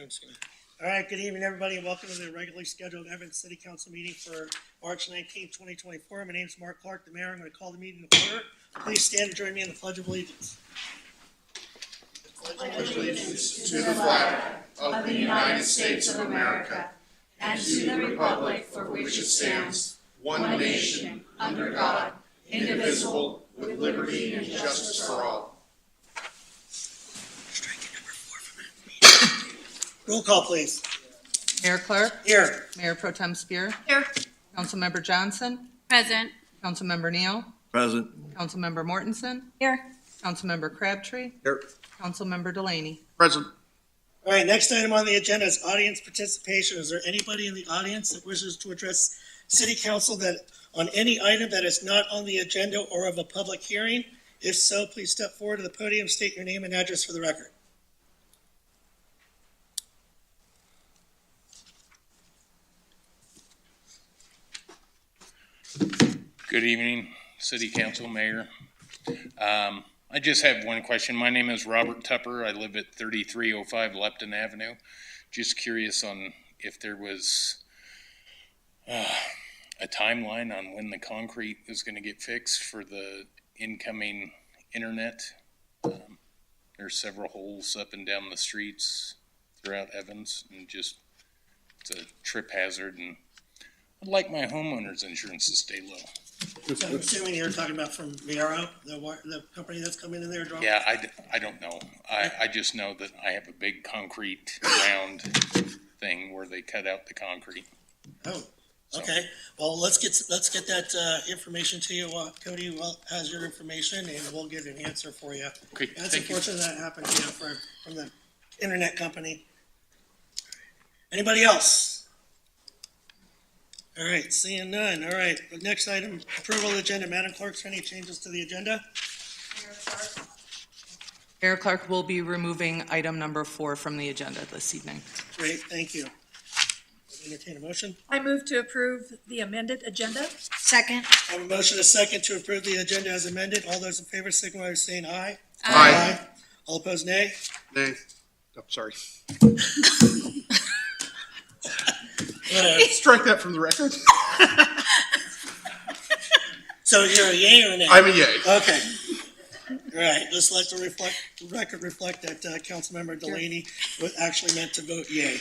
All right, good evening, everybody, and welcome to the regularly scheduled Evans City Council meeting for March 19th, 2024. My name is Mark Clark, the mayor. I'm going to call the meeting to order. Please stand and join me in the Pledge of Allegiance. Pledge allegiance to the flag of the United States of America and to the republic for which it stands, one nation, under God, indivisible, with liberty and justice for all. Roll call, please. Mayor Clark. Here. Mayor Pro Tem Spear. Here. Councilmember Johnson. Present. Councilmember Neal. Present. Councilmember Mortensen. Here. Councilmember Crabtree. Here. Councilmember Delaney. Present. All right, next item on the agenda is audience participation. Is there anybody in the audience that wishes to address City Council that on any item that is not on the agenda or of a public hearing? If so, please step forward to the podium, state your name and address for the record. Good evening, City Council, Mayor. I just have one question. My name is Robert Tupper. I live at 3305 Lepton Avenue. Just curious on if there was a timeline on when the concrete is going to get fixed for the incoming internet. There's several holes up and down the streets throughout Evans, and just it's a trip hazard, and I'd like my homeowner's insurance to stay low. So I'm assuming you're talking about from Viaro, the company that's coming in there drawing? Yeah, I don't know. I just know that I have a big concrete round thing where they cut out the concrete. Oh, okay. Well, let's get that information to you. Cody has your information, and we'll get an answer for you. Okay, That's thank you. unfortunate that happened, from the internet company. Anybody else? All right, seeing none. All right, the next item, approval of the agenda. Madam Clerk, is there any changes to the agenda? Mayor Clark will be removing item number 4 from the agenda this evening. Great, thank you. Entertain a motion. I move to approve the amended agenda. Second. I have a motion, a second, to approve the agenda as amended. All those in favor signify by saying aye. Aye. All opposed, nay. Nay. Oh, sorry. Whatever. Strike that from the record. So you're a yay or a nay? I'm a yay. Okay. All right, let's let the record reflect that Councilmember Delaney was actually meant to vote yay.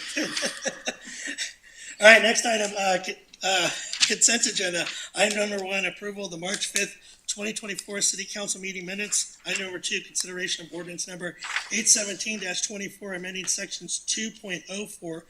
All right, next item, consent agenda. Item number 1, approval of the March 5th, 2024 City Council meeting minutes. Item number 2, consideration of ordinance number 817-24, amending sections 2.04.020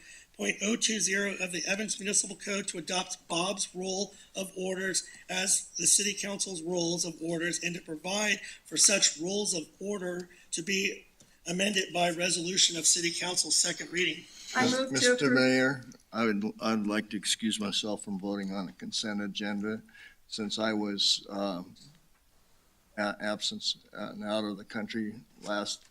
of the Evans Municipal Code to adopt Bob's Rule of Orders as the City Council's rules of orders, and to provide for such rules of order to be amended by resolution of City Council, second reading. I move to Mr. approve. Mayor, I'd like to excuse myself from voting on the consent agenda since I was absent and out of the country last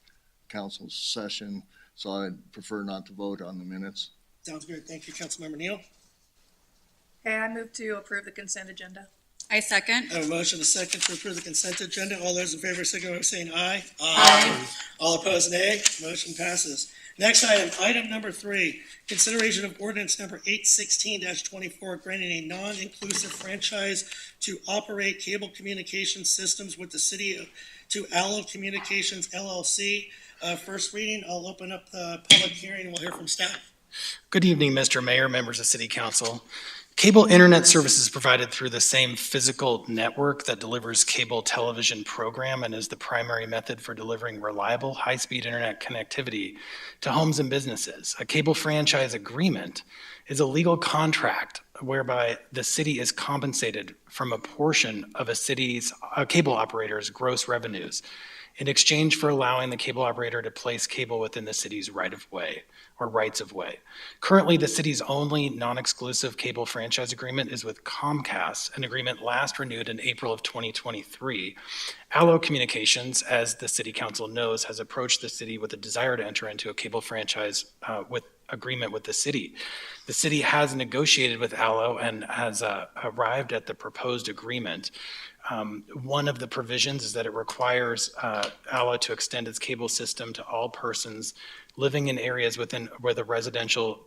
council session, so I'd prefer not to vote on the minutes. Sounds good. Thank you, Councilmember Neal. Okay, I move to approve the consent agenda. I second. I have a motion, a second, to approve the consent agenda. All those in favor signify by saying aye. Aye. All opposed, nay. Motion passes. Next item number 3, consideration of ordinance number 816-24, granting a non-inclusive franchise to operate cable communication systems with the city to Allo Communications LLC. First reading, I'll open up the public hearing and we'll hear from staff. Good evening, Mr. Mayor, members of City Council. Cable internet service is provided through the same physical network that delivers cable television program and is the primary method for delivering reliable, high-speed internet connectivity to homes and businesses. A cable franchise agreement is a legal contract whereby the city is compensated from a portion of a cable operator's gross revenues in exchange for allowing the cable operator to place cable within the city's right-of-way or rights-of-way. Currently, the city's only non-exclusive cable franchise agreement is with Comcast, an agreement last renewed in April of 2023. Allo Communications, as the City Council knows, has approached the city with a desire to enter into a cable franchise agreement with the city. The city has negotiated with Allo and has arrived at the proposed agreement. One of the provisions is that it requires ALLO to extend its cable system to all persons living in areas where the residential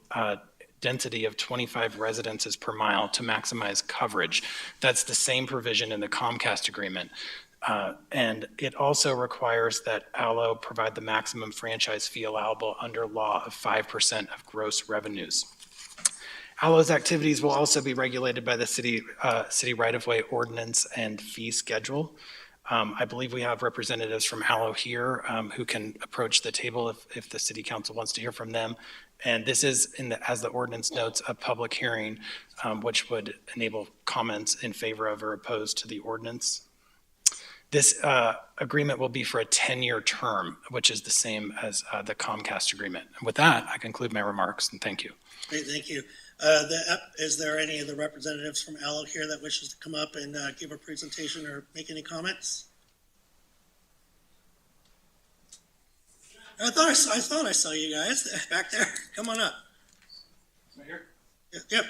density of 25 residences per mile to maximize coverage. That's the same provision in the Comcast agreement. And it also requires that ALLO provide the maximum franchise fee allowable under law of 5% of gross revenues. ALLO's activities will also be regulated by the city right-of-way ordinance and fee schedule. I believe we have representatives from ALLO here who can approach the table if the city council wants to hear from them. And this is, as the ordinance notes, a public hearing, which would enable comments in favor of or opposed to the ordinance. This agreement will be for a 10-year term, which is the same as the Comcast agreement. And with that, I conclude my remarks, and thank you. Great, thank you. Is there any of the representatives from ALLO here that wishes to come up and give a presentation or make any comments? I thought I saw you guys back there. Come on up. Right here? Yep.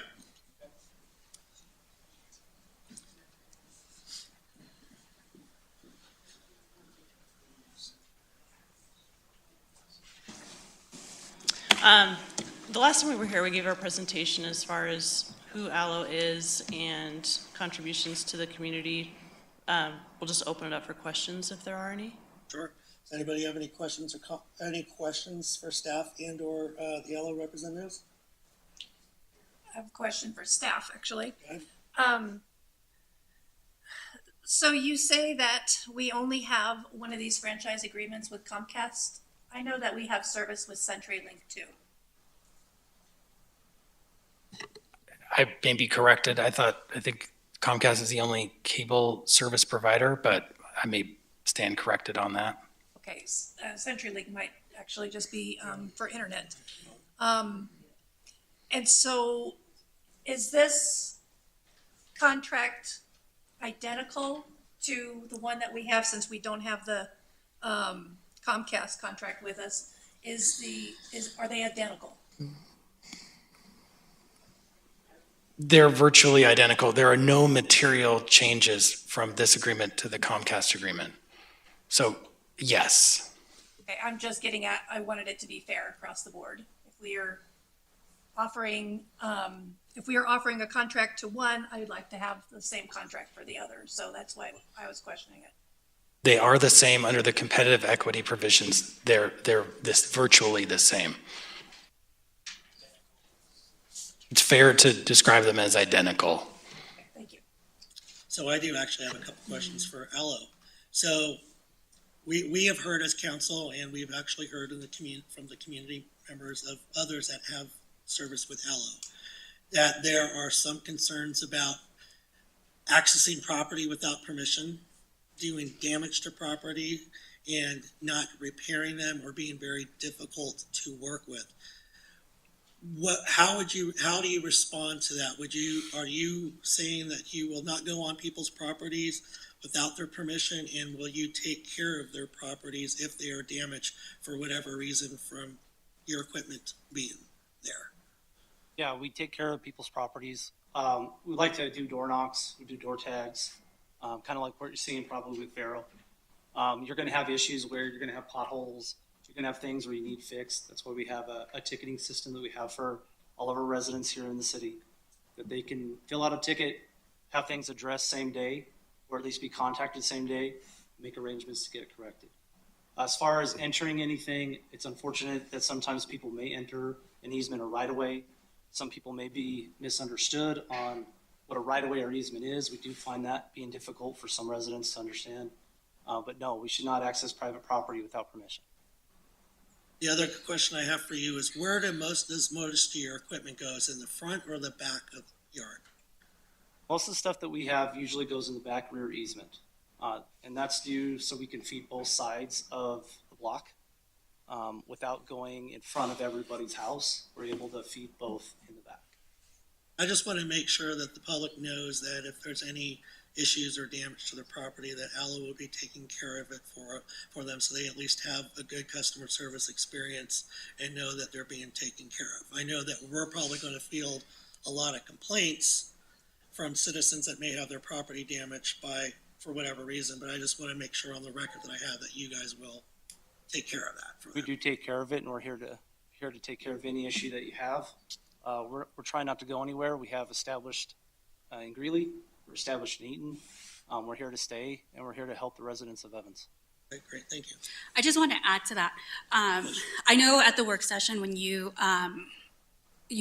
The last time we were here, we gave our presentation as far as who ALLO is and contributions to the community. We'll just open it up for questions if there are any. Sure. Does anybody have any questions or any questions for staff and or the ALLO representatives? I have a question for staff, actually. Okay. So you say that we only have one of these franchise agreements with Comcast. I know that we have service with CenturyLink too. I may be corrected. I think Comcast is the only cable service provider, but I may stand corrected on that. Okay, CenturyLink might actually just be for internet. And so is this contract identical to the one that we have, since we don't have the Comcast contract with us? Are they identical? They're virtually identical. There are no material changes from this agreement to the Comcast agreement. So, yes. Okay, I'm just getting at, I wanted it to be fair across the board. If we are offering a contract to one, I would like to have the same contract for the other. So that's why I was questioning it. They are the same under the competitive equity provisions. They're virtually the same. It's fair to describe them as identical. Okay, thank you. So I do actually have a couple questions for ALLO. So we have heard as council, and we've actually heard in from the community members of others that have service with ALLO, that there are some concerns about accessing property without permission, doing damage to property, and not repairing them, or being very difficult to work with. How do you respond to that? Are you saying that you will not go on people's properties without their permission, and will you take care of their properties if they are damaged for whatever reason from your equipment being there? Yeah, we take care of people's properties. We like to do door knocks, we do door tags, kind of like what you're seeing probably with Vero. You're going to have issues where you're going to have potholes. You're going to have things where you need fixed. That's why we have a ticketing system that we have for all of our residents here in the city, that they can fill out a ticket, have things addressed same day, or at least be contacted same day, make arrangements to get it corrected. As far as entering anything, it's unfortunate that sometimes people may enter an easement or right-of-way. Some people may be misunderstood on what a right-of-way or easement is. We do find that being difficult for some residents to understand. But no, we should not access private property without permission. The other question I have for you is, where does most of your equipment goes, in the front or the back of the yard? Most of the stuff that we have usually goes in the back rear easement. And that's due so we can feed both sides of the block without going in front of everybody's house. We're able to feed both in the back. I just want to make sure that the public knows that if there's any issues or damage to their property, that ALLO will be taking care of it for them, so they at least have a good customer service experience and know that they're being taken care of. I know that we're probably going to field a lot of complaints from citizens that may have their property damaged by for whatever reason, but I just want to make sure on the record that I have that you guys will take care of that for We them. do take care of it, and we're here to take care of any issue that you have. We're trying not to go anywhere. We have established in Greeley, we're established in Eaton. We're here to stay, and we're here to help the residents of Evans. Okay, great, thank you. I just want to add to that. I know at the work session when you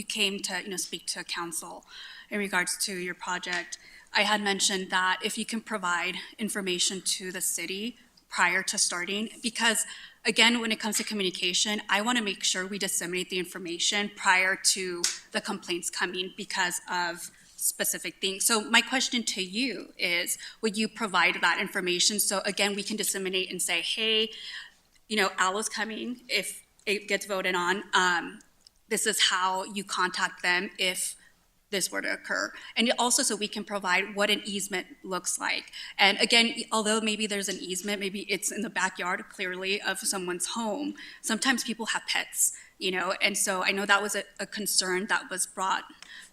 came to speak to council in regards to your project, I had mentioned that if you can provide information to the city prior to starting, because again, when it comes to communication, I want to make sure we disseminate the information prior to the complaints coming because of specific things. So my question to you is, would you provide that information? So again, we can disseminate and say, hey, Alo's coming if it gets voted on. This is how you contact them if this were to occur. And also so we can provide what an easement looks like. And again, although maybe there's an easement, maybe it's in the backyard clearly of someone's home, sometimes people have pets, and so I know that was a concern that was brought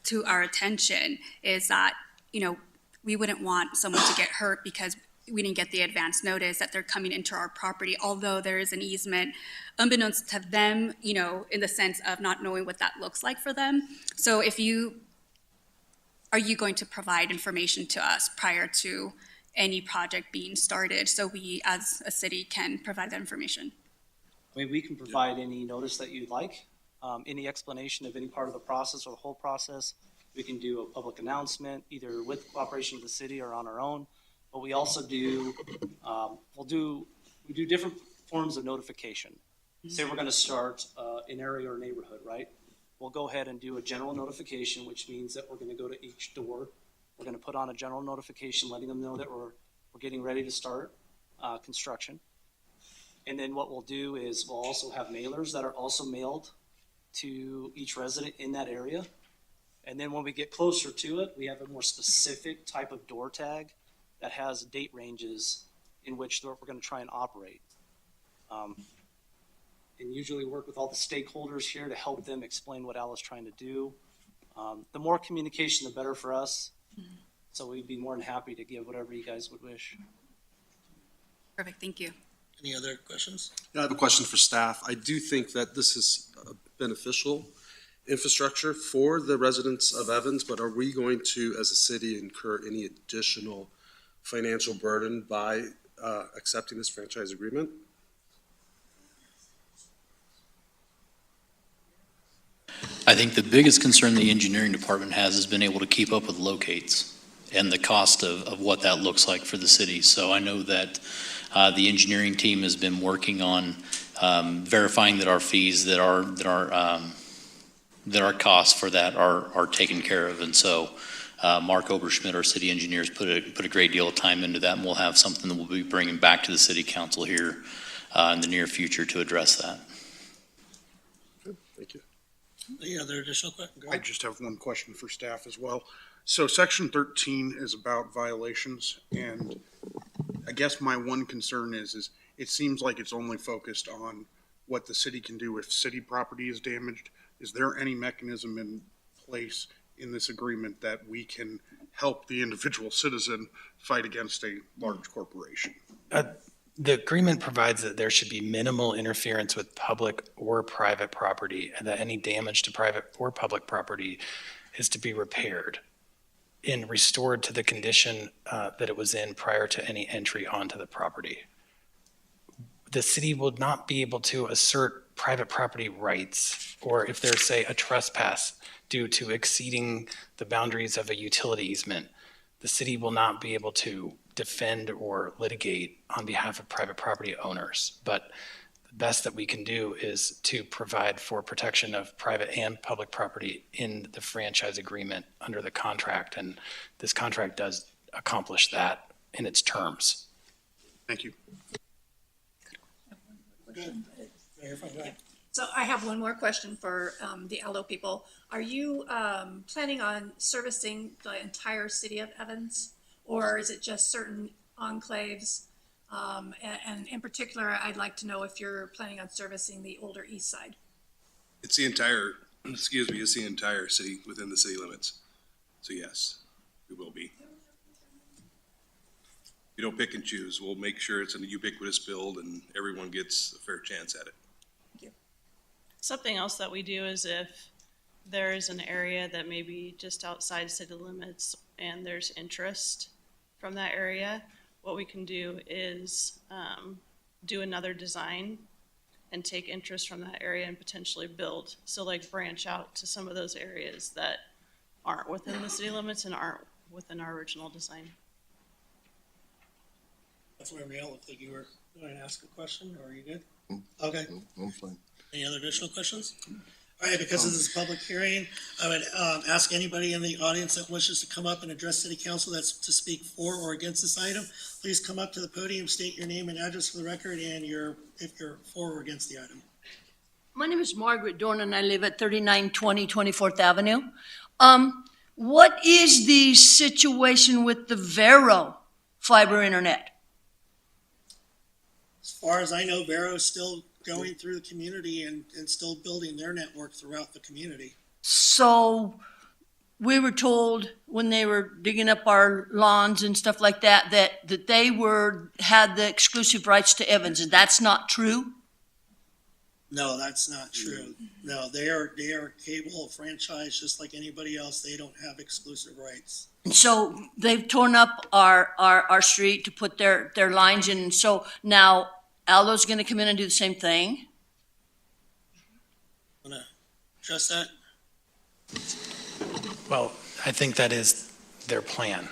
to our attention, is that, we wouldn't want someone to get hurt because we didn't get the advance notice that they're coming into our property, although there is an easement, unbeknownst to them, in the sense of not knowing what that looks like for them. So are you going to provide information to us prior to any project being started so we as a city can provide that information? I mean, we can provide any notice that you'd like, any explanation of any part of the process or the whole process. We can do a public announcement, either with cooperation of the city or on our own. But we also do, we do different forms of notification. Say we're gonna start an area or neighborhood, right? We'll go ahead and do a general notification, which means that we're gonna go to each door. We're gonna put on a general notification, letting them know that we're getting ready to start construction. And then what we'll do is we'll also have mailers that are also mailed to each resident in that area. And then when we get closer to it, we have a more specific type of door tag that has date ranges in which we're going to try and operate. And usually work with all the stakeholders here to help them explain what Al is trying to do. The more communication, the better for us. So we'd be more than happy to give whatever you guys would wish. Perfect, thank you. Any other questions? I have a question for staff. I do think that this is a beneficial infrastructure for the residents of Evans, but are we going to, as a city, incur any additional financial burden by accepting this franchise agreement? I think the biggest concern the engineering department has been able to keep up with locates and the cost of what that looks like for the city. So I know that the engineering team has been working on verifying that our fees, that our costs for that are taken care of. And so Mark Oberschmidt, our city engineer, has put a great deal of time into that, and we'll have something that we'll be bringing back to the city council here in the near future to address that. Thank you. Any other additional questions? I just have one question for staff as well. So section 13 is about violations, and I guess my one concern is it seems like it's only focused on what the city can do if city property is damaged. Is there any mechanism in place in this agreement that we can help the individual citizen fight against a large corporation? The agreement provides that there should be minimal interference with public or private property, and that any damage to private or public property is to be repaired and restored to the condition that it was in prior to any entry onto the property. The city will not be able to assert private property rights, or if there's, say, a trespass due to exceeding the boundaries of a utility easement, the city will not be able to defend or litigate on behalf of private property owners. But the best that we can do is to provide for protection of private and public property in the franchise agreement under the contract. And this contract does accomplish that in its terms. Thank you. Mayor, if I may. So I have one more question for the Allo people. Are you planning on servicing the entire city of Evans? Or is it just certain enclaves? And in particular, I'd like to know if you're planning on servicing the older east side. It's the entire, it's the entire city within the city limits. So yes, we will be. we don't pick and choose. We'll make sure it's a ubiquitous build and everyone gets a fair chance at it. Something else that we do is if there is an area that may be just outside city limits and there's interest from that area, what we can do is do another design and take interest from that area and potentially build. So like branch out to some of those areas that aren't within the city limits and aren't within our original design. That's where Mayor looked like you were going to ask a question, or are you good? Okay. I'm fine. Any other additional questions? All right, because this is a public hearing, I would ask anybody in the audience that wishes to come up and address city council that's to speak for or against this item, please come up to the podium, state your name and address for the record, and if you're for or against the item. My name is Margaret Dorn, and I live at 3920 24th Avenue. What is the situation with the Vero fiber internet? As far as I know, Vero is still going through the community and still building their network throughout the community. So we were told when they were digging up our lawns and stuff like that, that they had the exclusive rights to Evans, and that's not true? No, that's not true. No, they are cable franchise just like anybody else. They don't have exclusive rights. And so they've torn up our street to put their lines in. So now Aldo's gonna come in and do the same thing? Wanna address that? Well, I think that is their plan.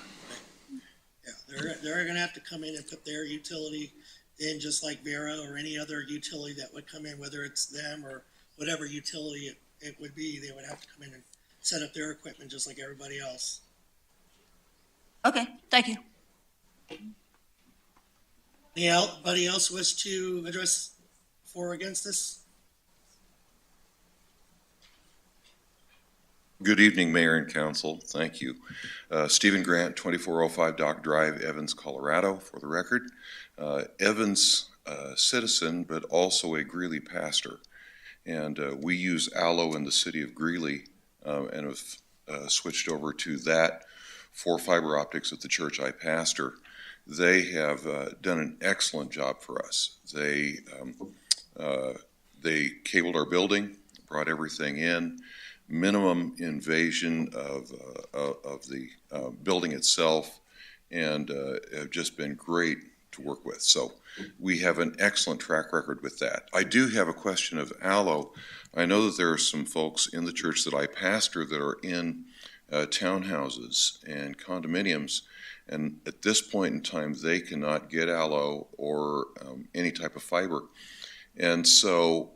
Yeah, they're gonna have to come in and put their utility in just like Vero or any other utility that would come in, whether it's them or whatever utility it would be, they would have to come in and set up their equipment just like everybody else. Okay, thank you. Anybody else wish to address for or against this? Good evening, Mayor and Council. Thank you. Stephen Grant, 2405 Dock Drive, Evans, Colorado, for the record. Evans, citizen, but also a Greeley pastor. And we use Allo in the city of Greeley and have switched over to that for fiber optics at the church I pastor. They have done an excellent job for us. They cabled our building, brought everything in, minimum invasion of the building itself, and have just been great to work with. So we have an excellent track record with that. I do have a question of Allo. I know that there are some folks in the church that I pastor that are in townhouses and condominiums, and at this point in time, they cannot get Allo or any type of fiber. And so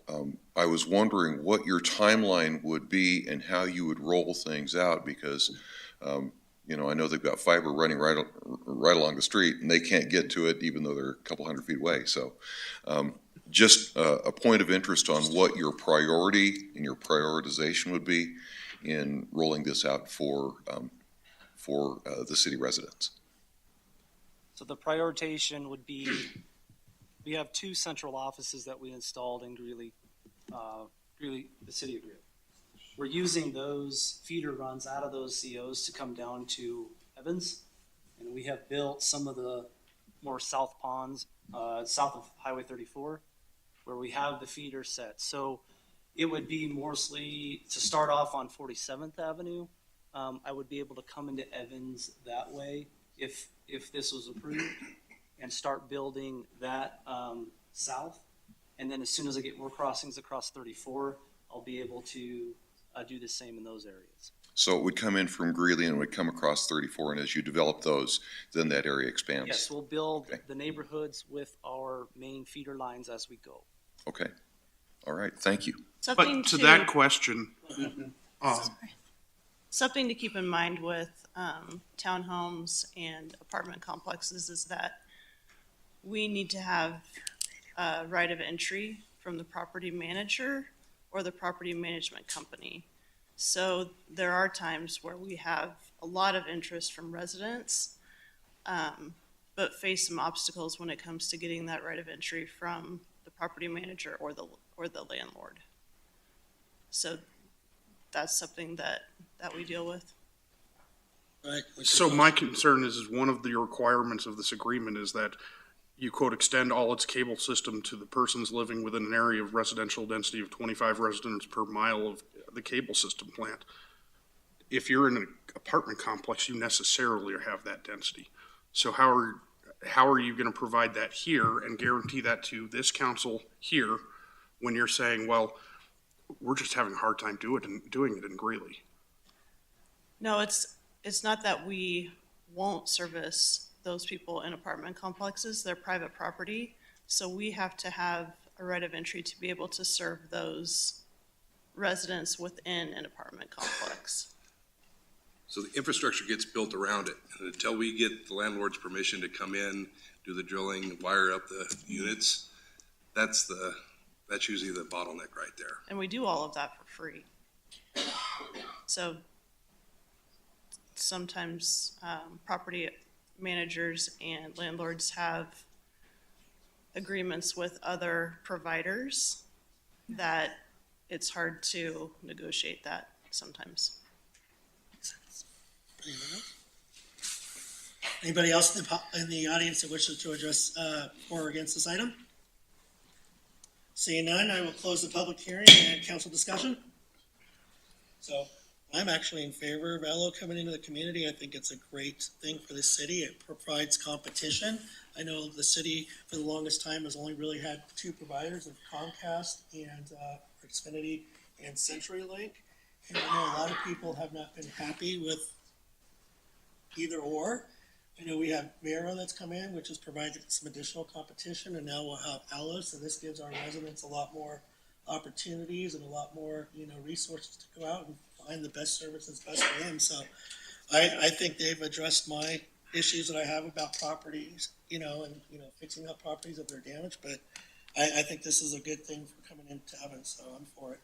I was wondering what your timeline would be and how you would roll things out, because I know they've got fiber running right along the street, and they can't get to it even though they're a couple hundred feet away. So just a point of interest on what your priority and your prioritization would be in rolling this out for the city residents. So the prioritization would be, we have 2 central offices that we installed in Greeley, the city of Greeley. We're using those feeder runs out of those COs to come down to Evans. And we have built some of the more south ponds, south of Highway 34, where we have the feeder set. So it would be mostly to start off on 47th Avenue. I would be able to come into Evans that way if this was approved, and start building that south. And then as soon as I get more crossings across 34, I'll be able to do the same in those areas. So it would come in from Greeley and would come across 34, and as you develop those, then that area expands. Yes, we'll build the neighborhoods with our main feeder lines as we go. Okay. All right. Thank you. But to that question, Something to keep in mind with townhomes and apartment complexes is that we need to have a right of entry from the property manager or the property management company. So there are times where we have a lot of interest from residents, but face some obstacles when it comes to getting that right of entry from the property manager or the landlord. So that's something that we deal with. right? So my concern is one of the requirements of this agreement is that you quote, extend all its cable system to the persons living within an area of residential density of 25 residents per mile of the cable system plant. If you're in an apartment complex, you necessarily have that density. So how are you going to provide that here and guarantee that to this council here when you're saying, well, we're just having a hard time doing it in Greeley? No, it's not that we won't service those people in apartment complexes. They're private property. So we have to have a right of entry to be able to serve those residents within an apartment complex. So the infrastructure gets built around it. And until we get the landlord's permission to come in, do the drilling, wire up the units, that's usually the bottleneck right there. And we do all of that for free. So sometimes property managers and landlords have agreements with other providers that it's hard to negotiate that sometimes. Anybody else in the audience that wishes to address for or against this item? Seeing none, I will close the public hearing and council discussion. So I'm actually in favor of Allo coming into the community. I think it's a great thing for the city. It provides competition. I know the city for the longest time has only really had two providers of Comcast and Xfinity and CenturyLink. And I know a lot of people have not been happy with either or. I know we have Vero that's come in, which has provided some additional competition, and now we'll have Allo, so this gives our residents a lot more opportunities and a lot more, resources to go out and find the best service that's best for them. So I think they've addressed my issues that I have about properties, and fixing up properties if they're damaged, but I think this is a good thing for coming into Evans, so I'm for it.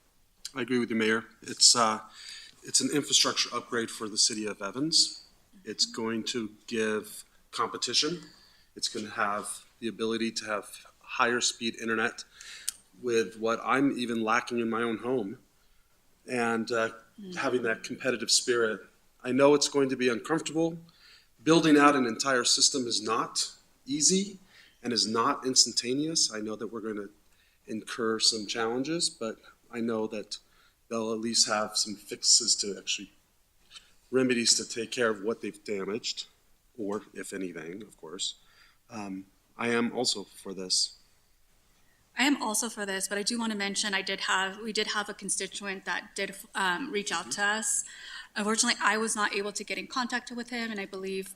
I agree with you, Mayor. It's an infrastructure upgrade for the city of Evans. It's going to give competition. It's going to have the ability to have higher speed internet with what I'm even lacking in my own home, and having that competitive spirit. I know it's going to be uncomfortable. Building out an entire system is not easy and is not instantaneous. I know that we're going to incur some challenges, but I know that they'll at least have some fixes to actually remedies to take care of what they've damaged, or if anything, of course. I am also for this. I am also for this, but I do want to mention we did have a constituent that did reach out to us. Unfortunately, I was not able to get in contact with him, and I believe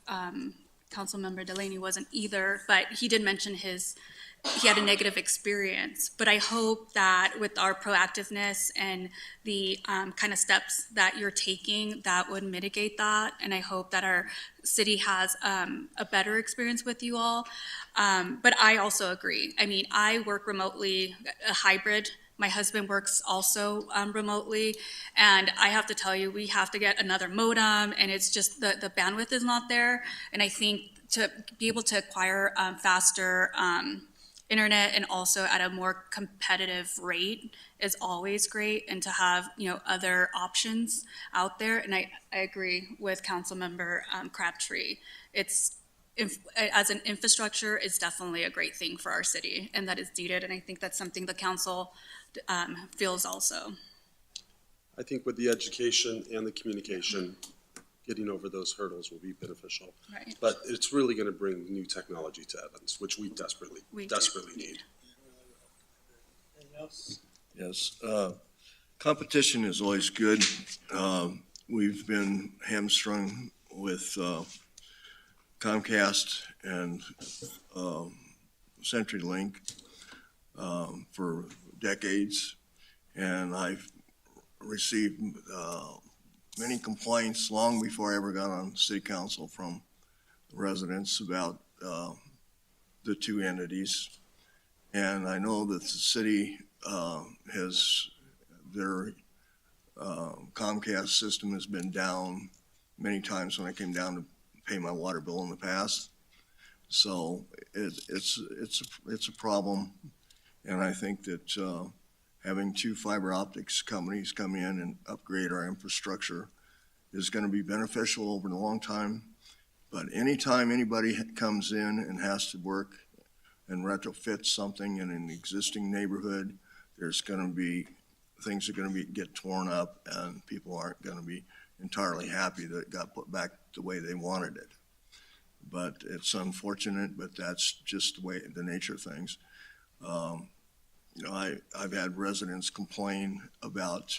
Councilmember Delaney wasn't either, but he did mention he had a negative experience. But I hope that with our proactiveness and the kind of steps that you're taking, that would mitigate that. And I hope that our city has a better experience with you all. But I also agree. I mean, I work remotely, a hybrid. My husband works also remotely. And I have to tell you, we have to get another modem, and it's just the bandwidth is not there. And I think to be able to acquire faster internet and also at a more competitive rate is always great, and to have other options out there. And I agree with Councilmember Crabtree. As an infrastructure, it's definitely a great thing for our city, and that is needed. And I think that's something the council feels also. I think with the education and the communication, getting over those hurdles will be beneficial. Right. But it's really going to bring new technology to Evans, which we desperately need. Anything else? Yes, competition is always good. We've been hamstrung with Comcast and CenturyLink for decades, and I've received many complaints long before I ever got on city council from residents about the two entities. And I know that the city has, their Comcast system has been down many times when I came down to pay my water bill in the past. So it's a problem. And I think that having two fiber optics companies come in and upgrade our infrastructure is going to be beneficial over the long time. But anytime anybody comes in and has to work and retrofit something in an existing neighborhood, there's going to be, things are going to get torn up, and people aren't going to be entirely happy that it got put back the way they wanted it. But it's unfortunate, but that's just the way, the nature of things. You know, I've had residents complain about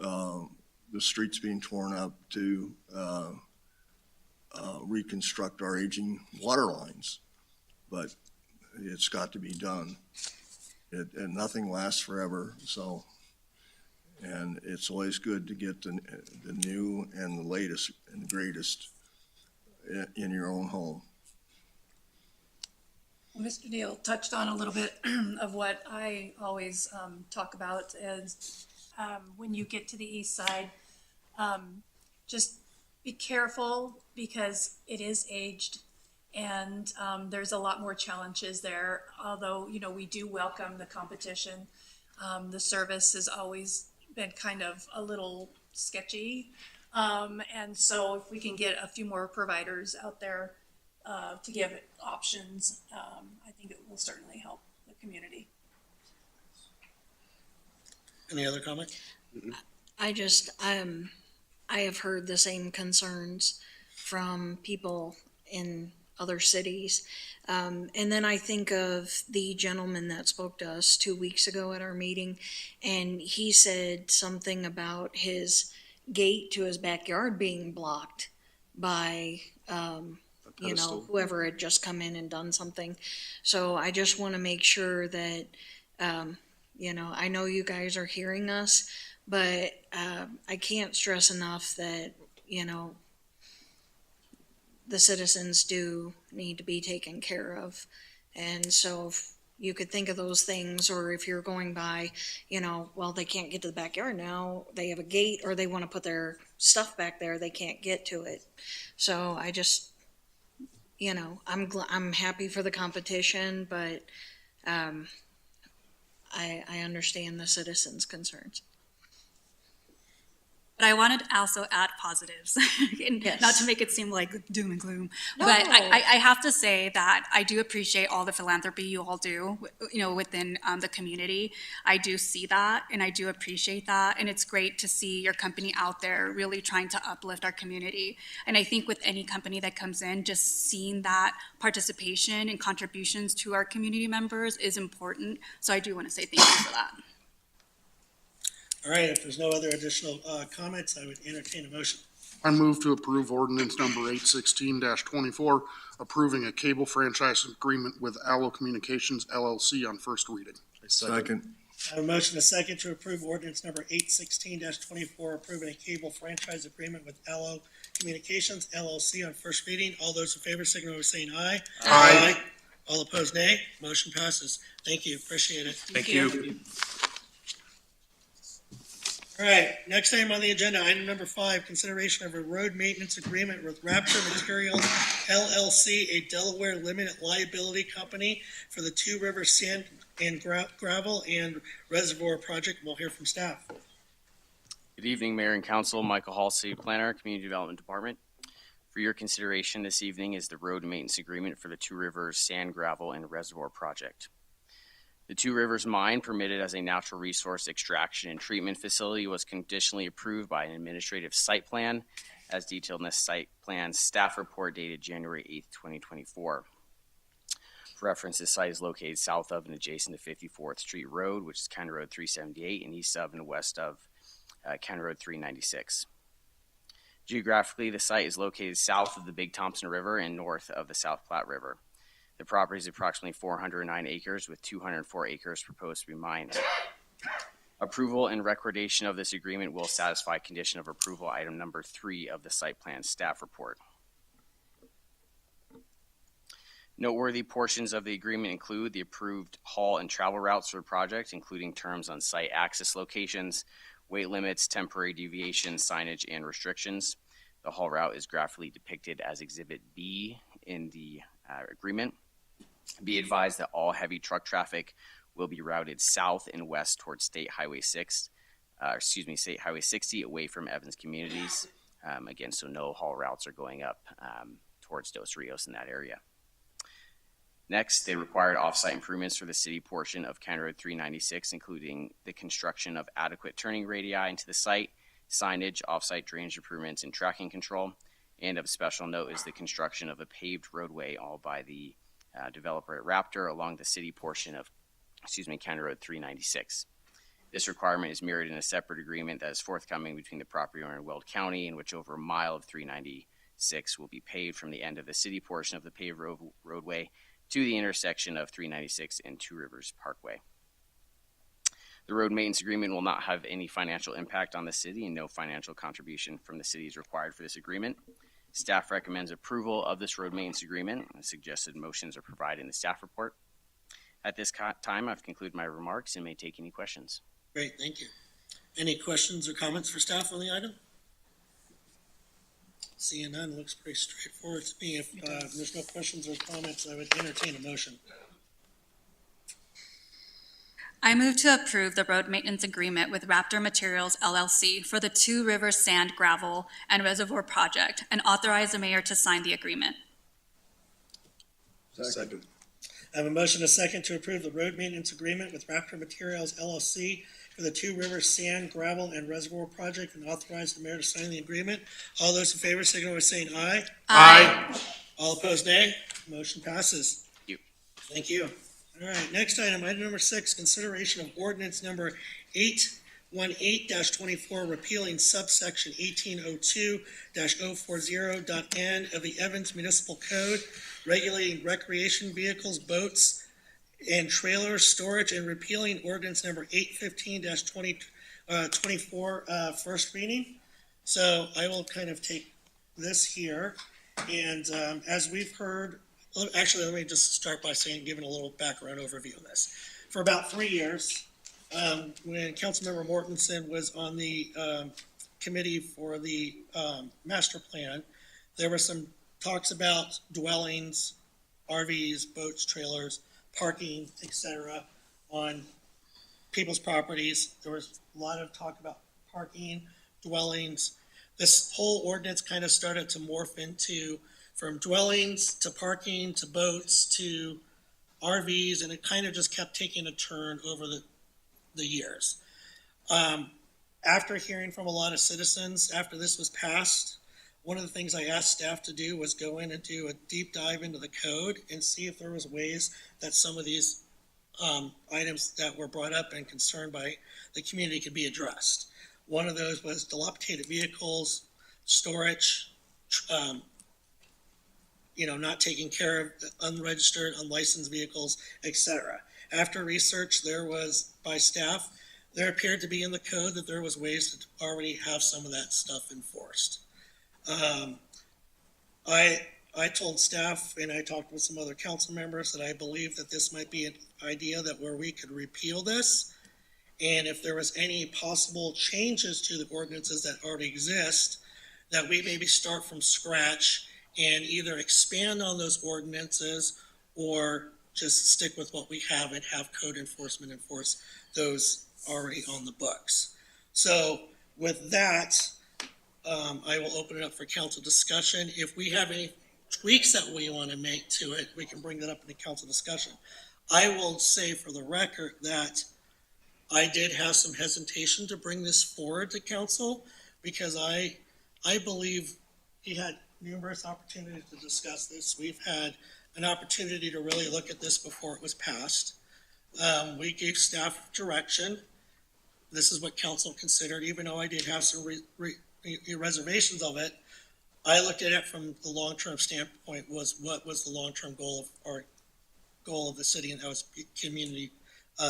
the streets being torn up to reconstruct our aging water lines, but it's got to be done. And nothing lasts forever, so, and it's always good to get the new and the latest and the greatest in your own home. Mr. Neal touched on a little bit of what I always talk about is when you get to the east side, just be careful because it is aged and there's a lot more challenges there. Although, you know, we do welcome the competition. The service has always been kind of a little sketchy. And so if we can get a few more providers out there to give options, I think it will certainly help the community. Any other comment? I have heard the same concerns from people in other cities. And then I think of the gentleman that spoke to us 2 weeks ago at our meeting, and he said something about his gate to his backyard being blocked by, you know, whoever had just come in and done something. So I just want to make sure that, you know, I know you guys are hearing us, but I can't stress enough that, you know, the citizens do need to be taken care of. And so if you could think of those things, or if you're going by, you know, well, they can't get to the backyard now, they have a gate, or they want to put their stuff back there, they can't get to it. So I just, you know, I'm happy for the competition, but I understand the citizens' concerns. But I wanted to also add positives, and Yes. not to make it seem like doom and gloom. No. But I have to say that I do appreciate all the philanthropy you all do, you know, within the community. I do see that, and I do appreciate that. And it's great to see your company out there really trying to uplift our community. And I think with any company that comes in, just seeing that participation and contributions to our community members is important. So I do want to say thank you for that. All right, if there's no other additional comments, I would entertain a motion. I move to approve ordinance number 816-24, approving a cable franchise agreement with Allo Communications LLC on first reading. Second. I have a motion and a second to approve ordinance number 816-24, approving a cable franchise agreement with Allo Communications LLC on first reading. All those in favor signify by saying aye. Aye. All opposed, nay. Motion passes. Thank you, appreciate it. Thank you. All right, next item on the agenda, item number 5, consideration of a road maintenance agreement with Raptor Materials LLC, a Delaware limited liability company for the Two Rivers Sand and Gravel and Reservoir Project. We'll hear from staff. Good evening, Mayor and Council. Michael Hall, City Planner, Community Development Department. For your consideration this evening is the road maintenance agreement for the Two Rivers Sand, Gravel, and Reservoir Project. The Two Rivers Mine, permitted as a natural resource extraction and treatment facility, was conditionally approved by an administrative site plan, as detailed in the site plan staff report dated January 8th, 2024. For reference, this site is located south of and adjacent to 54th Street Road, which is County Road 378, and east of and west of County Road 396. Geographically, the site is located south of the Big Thompson River and north of the South Platte River. The property is approximately 409 acres with 204 acres proposed to be mined. Approval and recordation of this agreement will satisfy condition of approval item number 3 of the site plan staff report. Noteworthy portions of the agreement include the approved haul and travel routes for the project, including terms on site access locations, weight limits, temporary deviations, signage, and restrictions. The haul route is graphically depicted as Exhibit B in the agreement. Be advised that all heavy truck traffic will be routed south and west towards State Highway 6. State Highway 60 away from Evans communities. Again, so no haul routes are going up towards Dos Rios in that area. Next, they required off-site improvements for the city portion of County Road 396, including the construction of adequate turning radii into the site, signage, off-site drainage improvements, and tracking control. And of special note is the construction of a paved roadway, all by the developer at Raptor, along the city portion of, County Road 396. This requirement is mirrored in a separate agreement that is forthcoming between the property owner and Weld County, in which over a mile of 396 will be paved from the end of the city portion of the paved roadway to the intersection of 396 and Two Rivers Parkway. The road maintenance agreement will not have any financial impact on the city, and no financial contribution from the city is required for this agreement. Staff recommends approval of this road maintenance agreement. Suggested motions are provided in the staff report. At this time, I've concluded my remarks and may take any questions. Great, thank you. Any questions or comments for staff on the item? Seeing none, looks pretty straightforward to me. If there's no questions or comments, I would entertain a motion. I move to approve the road maintenance agreement with Raptor Materials LLC for the Two Rivers Sand, Gravel, and Reservoir Project and authorize the mayor to sign the agreement. Second. I have a motion, a second, to approve the road maintenance agreement with Raptor Materials LLC for the Two Rivers Sand, Gravel, and Reservoir Project and authorize the mayor to sign the agreement. All those in favor signal by saying aye. Aye. All opposed, nay. Motion passes. Thank you. Thank you. All right, next item number 6, consideration of ordinance number 818-24, repealing subsection 1802-040.n of the Evans Municipal Code, regulating recreation vehicles, boats, and trailers, storage, and repealing ordinance number 815-24, first reading. So I will kind of take this here, and as we've heard, actually, let me just start by giving a little background overview on this. For about 3 years, when Councilmember Mortensen was on the committee for the master plan, there were some talks about dwellings, RVs, boats, trailers, parking, etc., on people's properties. There was a lot of talk about parking, dwellings. This whole ordinance kind of started to morph into from dwellings to parking to boats to RVs, and it kind of just kept taking a turn over the years. After hearing from a lot of citizens, after this was passed, one of the things I asked staff to do was go in and do a deep dive into the code and see if there was ways that some of these items that were brought up and concerned by the community could be addressed. One of those was dilapidated vehicles, storage, not taking care of unregistered, unlicensed vehicles, etc. After research by staff, there appeared to be in the code that there was ways to already have some of that stuff enforced. I told staff, and I talked with some other council members, that I believe that this might be an idea that where we could repeal this, and if there was any possible changes to the ordinances that already exist, that we maybe start from scratch and either expand on those ordinances or just stick with what we have and have code enforcement enforce those already on the books. So with that, I will open it up for council discussion. If we have any tweaks that we want to make to it, we can bring that up in the council discussion. I will say for the record that I did have some hesitation to bring this forward to council because I believe he had numerous opportunities to discuss this. We've had an opportunity to really look at this before it was passed. We gave staff direction. This is what council considered, even though I did have some reservations of it. I looked at it from the long-term standpoint, was what was the long-term goal of the city, and that was community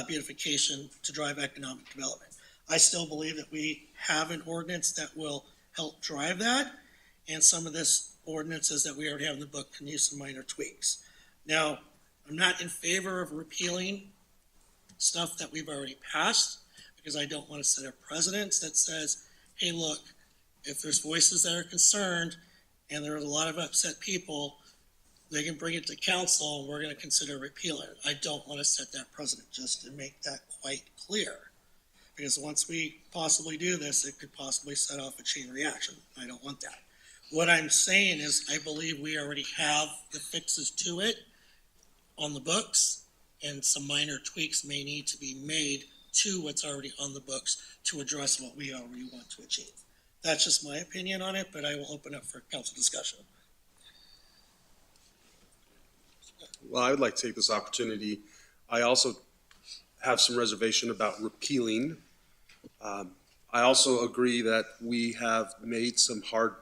beautification to drive economic development. I still believe that we have an ordinance that will help drive that, and some of this ordinances that we already have in the book can use some minor tweaks. Now, I'm not in favor of repealing stuff that we've already passed, because I don't want to set a precedent that says, hey, look, if there's voices that are concerned and there's a lot of upset people, they can bring it to council and we're going to consider repealing it. I don't want to set that precedent, just to make that quite clear. because once we possibly do this, it could possibly set off a chain reaction. I don't want that. What I'm saying is, I believe we already have the fixes to it on the books, and some minor tweaks may need to be made to what's already on the books to address what we already want to achieve. That's just my opinion on it, but I will open up for council discussion. Well, I would like to take this opportunity. I also have some reservation about repealing. I also agree that we have made some hard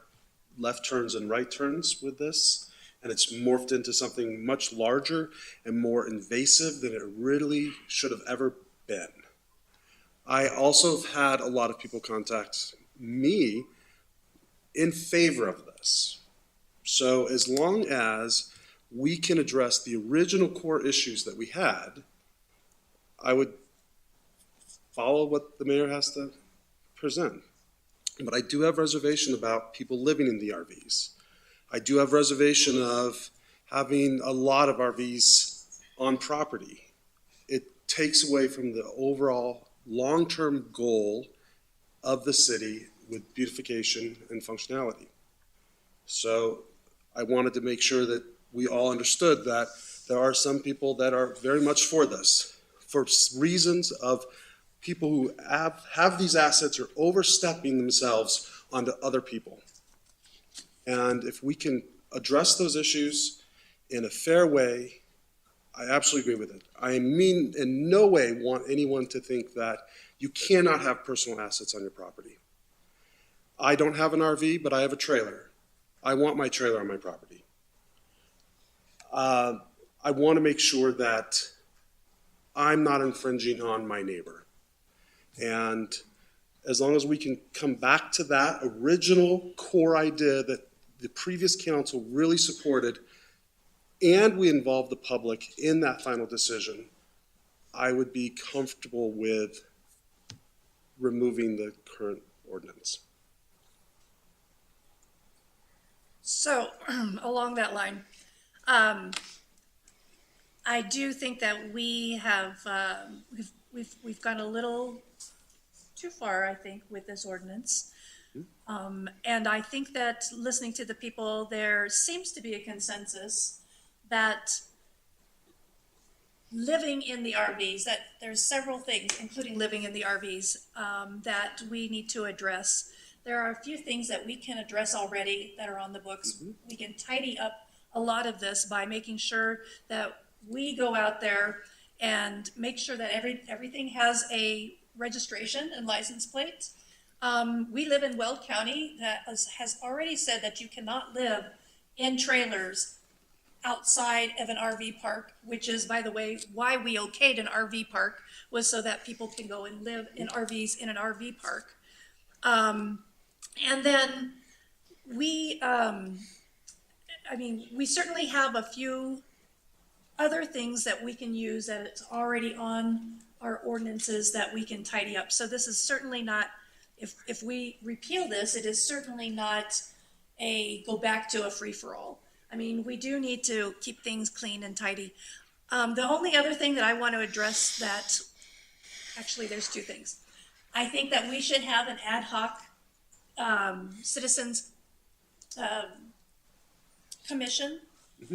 left turns and right turns with this, and it's morphed into something much larger and more invasive than it really should have ever been. I also have had a lot of people contact me in favor of this. So as long as we can address the original core issues that we had, I would follow what the mayor has to present. But I do have reservation about people living in the RVs. I do have reservation of having a lot of RVs on property. It takes away from the overall long-term goal of the city with beautification and functionality. So I wanted to make sure that we all understood that there are some people that are very much for this, for reasons of people who have these assets are overstepping themselves onto other people. And if we can address those issues in a fair way, I absolutely agree with it. I mean, in no way want anyone to think that you cannot have personal assets on your property. I don't have an RV, but I have a trailer. I want my trailer on my property. I want to make sure that I'm not infringing on my neighbor. And as long as we can come back to that original core idea that the previous council really supported, and we involve the public in that final decision, I would be comfortable with removing the current ordinance. So, along that line, I do think that we have, we've gone a little too far, I think, with this ordinance. And I think that listening to the people, there seems to be a consensus that living in the RVs, that there's several things, including living in the RVs, that we need to address. There are a few things that we can address already that are on the books. We can tidy up a lot of this by making sure that we go out there and make sure that everything has a registration and license plate. We live in Weld County that has already said that you cannot live in trailers outside of an RV park, which is, by the way, why we okayed an RV park, was so that people can go and live in RVs in an RV park. And then we certainly have a few other things that we can use that it's already on our ordinances that we can tidy up. So this is certainly not, if we repeal this, it is certainly not a go back to a free-for-all. I mean, we do need to keep things clean and tidy. The only other thing that I want to address that, actually there's two things. I think that we should have an ad hoc citizens commission,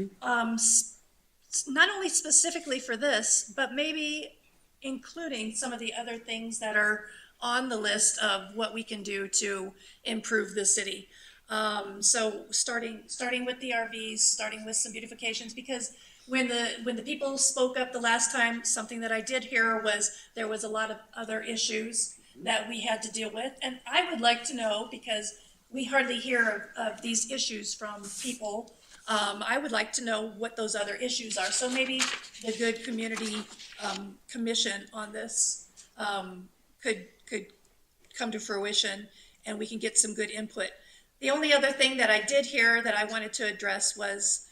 not only specifically for this, but maybe including some of the other things that are on the list of what we can do to improve the city. So starting with the RVs, starting with some beautifications, because when the people spoke up the last time, something that I did hear was there was a lot of other issues that we had to deal with. And I would like to know, because we hardly hear of these issues from people, I would like to know what those other issues are. So maybe the Good Community Commission on this could come to fruition, and we can get some good input. The only other thing that I did hear that I wanted to address was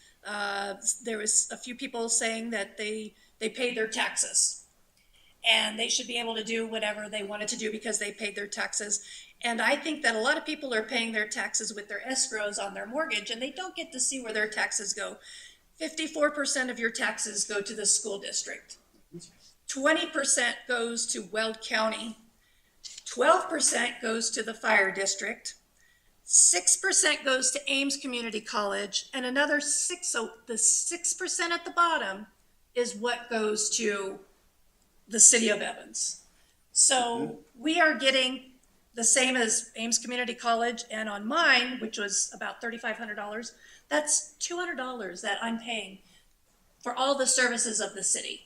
there was a few people saying that they paid their taxes, and they should be able to do whatever they wanted to do because they paid their taxes. And I think that a lot of people are paying their taxes with their escrows on their mortgage, and they don't get to see where their taxes go. 54% of your taxes go to the school district. 20% goes to Weld County. 12% goes to the fire district, 6% goes to Ames Community College, and another 6, so the 6% at the bottom is what goes to the city of Evans. So we are getting the same as Ames Community College, and on mine, which was about $3,500, that's $200 that I'm paying for all the services of the city.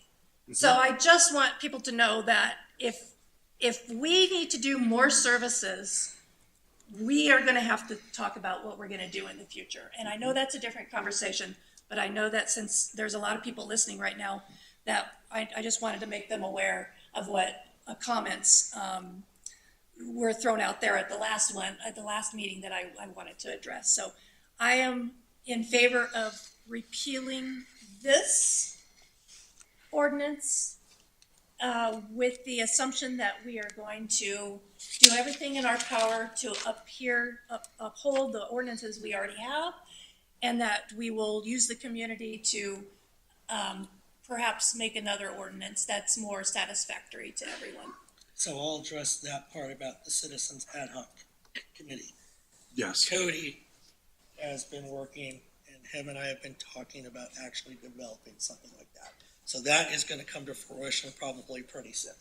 So I just want people to know that if we need to do more services, we are going to have to talk about what we're going to do in the future. And I know that's a different conversation, but I know that since there's a lot of people listening right now, that I just wanted to make them aware of what comments were thrown out there at the last meeting that I wanted to address. So I am in favor of repealing this ordinance with the assumption that we are going to do everything in our power to uphold the ordinances we already have, and that we will use the community to perhaps make another ordinance that's more satisfactory to everyone. So I'll address that part about the Citizens Ad Hoc Committee. Yes. Cody has been working, and him and I have been talking about actually developing something like that. So that is going to come to fruition probably pretty soon.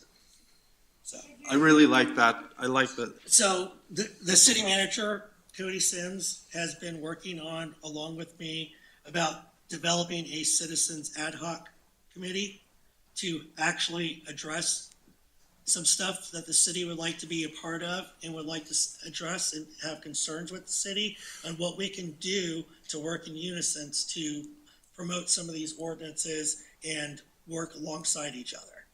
So I really like that. I like that. So the city manager, Cody Sims, has been working on, along with me, about developing a Citizens Ad Hoc Committee to actually address some stuff that the city would like to be a part of and would like to address and have concerns with the city on what we can do to work in unison to promote some of these ordinances and work alongside each other.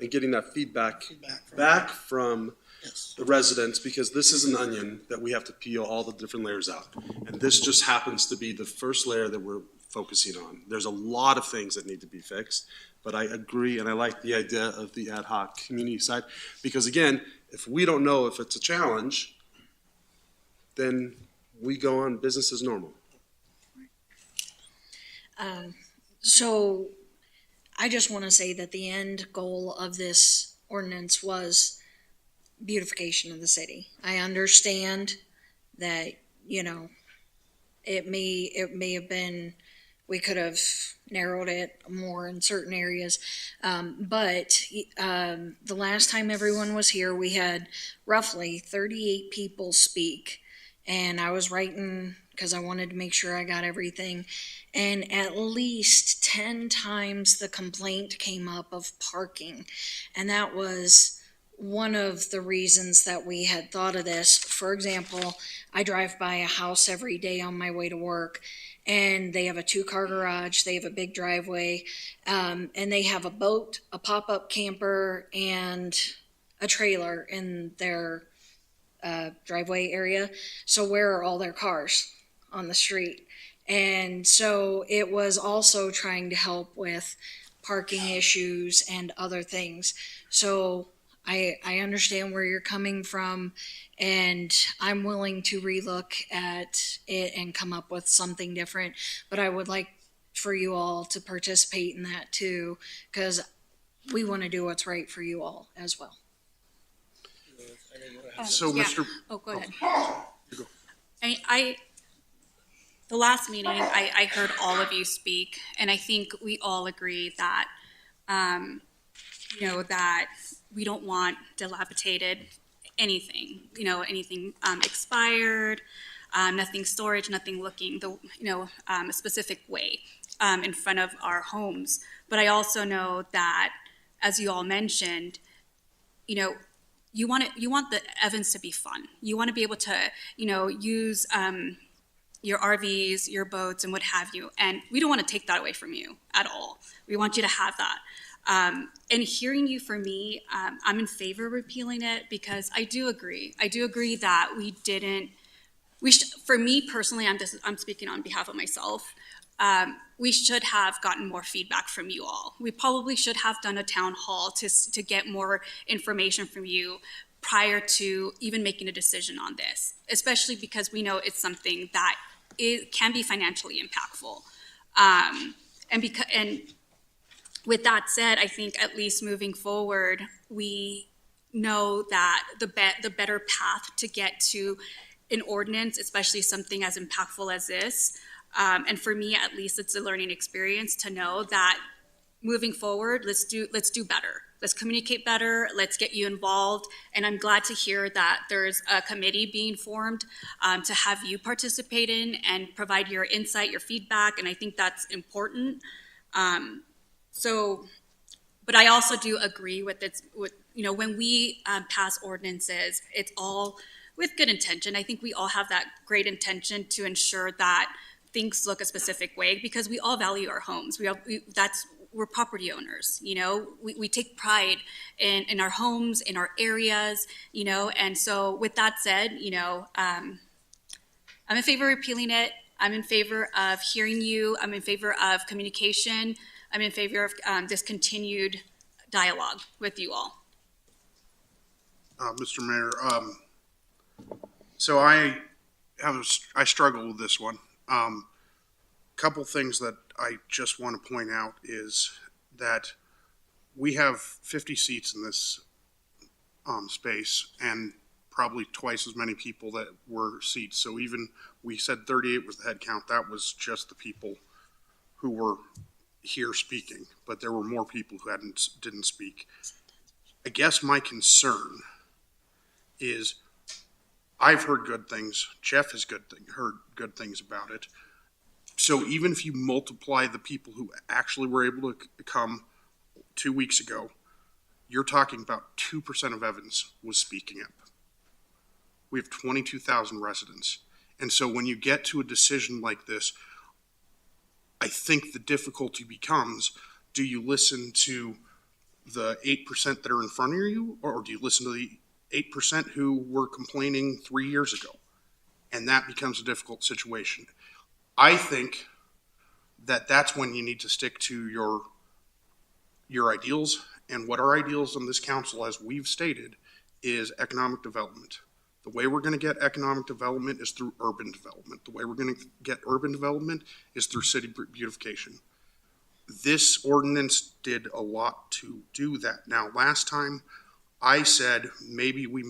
And getting that feedback from back from Yes. the residents, because this is an onion that we have to peel all the different layers out. And this just happens to be the first layer that we're focusing on. There's a lot of things that need to be fixed, but I agree, and I like the idea of the ad hoc community side, because again, if we don't know if it's a challenge, then we go on business as normal. So I just want to say that the end goal of this ordinance was beautification of the city. I understand that, it may have been, we could have narrowed it more in certain areas. But the last time everyone was here, we had roughly 38 people speak. And I was writing because I wanted to make sure I got everything. And at least 10 times the complaint came up of parking. And that was one of the reasons that we had thought of this. For example, I drive by a house every day on my way to work, and they have a 2-car garage, they have a big driveway, and they have a boat, a pop-up camper, and a trailer in their driveway area. So where are all their cars on the street? And so it was also trying to help with parking issues and other things. So I understand where you're coming from, and I'm willing to relook at it and come up with something different. But I would like for you all to participate in that too, because we want to do what's right for you all as well. So, Yeah. Mr. Oh, go ahead. You go. The last meeting, I heard all of you speak, and I think we all agree that, that we don't want dilapidated anything, anything expired, nothing storage, nothing looking a specific way in front of our homes. But I also know that, as you all mentioned, you want the Evans to be fun. You want to be able to, use your RVs, your boats, and what have you. And we don't want to take that away from you at all. We want you to have that. And hearing you, for me, I'm in favor of repealing it because I do agree. I do agree that for me personally, I'm speaking on behalf of myself. We should have gotten more feedback from you all. We probably should have done a town hall to get more information from you prior to even making a decision on this, especially because we know it's something that can be financially impactful. And with that said, I think at least moving forward, we know that the better path to get to an ordinance, especially something as impactful as this. And for me, at least, it's a learning experience to know that moving forward, let's do better. Let's communicate better. Let's get you involved. And I'm glad to hear that there's a committee being formed to have you participate in and provide your insight, your feedback. And I think that's important. But I also do agree with this. When we pass ordinances, it's all with good intention. I think we all have that great intention to ensure that things look a specific way because we all value our homes. We're property owners, we take pride in our homes, in our areas, and so with that said, I'm in favor of repealing it. I'm in favor of hearing you. I'm in favor of communication. I'm in favor of this continued dialogue with you all. Mr. Mayor, so I struggle with this one. Couple things that I just want to point out is that we have 50 seats in this space and probably twice as many people that were seats. So even we said 38 was the head count. That was just the people who were here speaking, but there were more people who didn't speak. I guess my concern is I've heard good things. Jeff has heard good things about it. So even if you multiply the people who actually were able to come 2 weeks ago, you're talking about 2% of Evans was speaking up. We have 22,000 residents. And so when you get to a decision like this, I think the difficulty becomes, do you listen to the 8% that are in front of you, or do you listen to the 8% who were complaining 3 years ago? And that becomes a difficult situation. I think that that's when you need to stick to your ideals, and what our ideals on this council, as we've stated, is economic development. The way we're going to get economic development is through urban development. The way we're going to get urban development is through city beautification. This ordinance did a lot to do that. Now, last time I said maybe we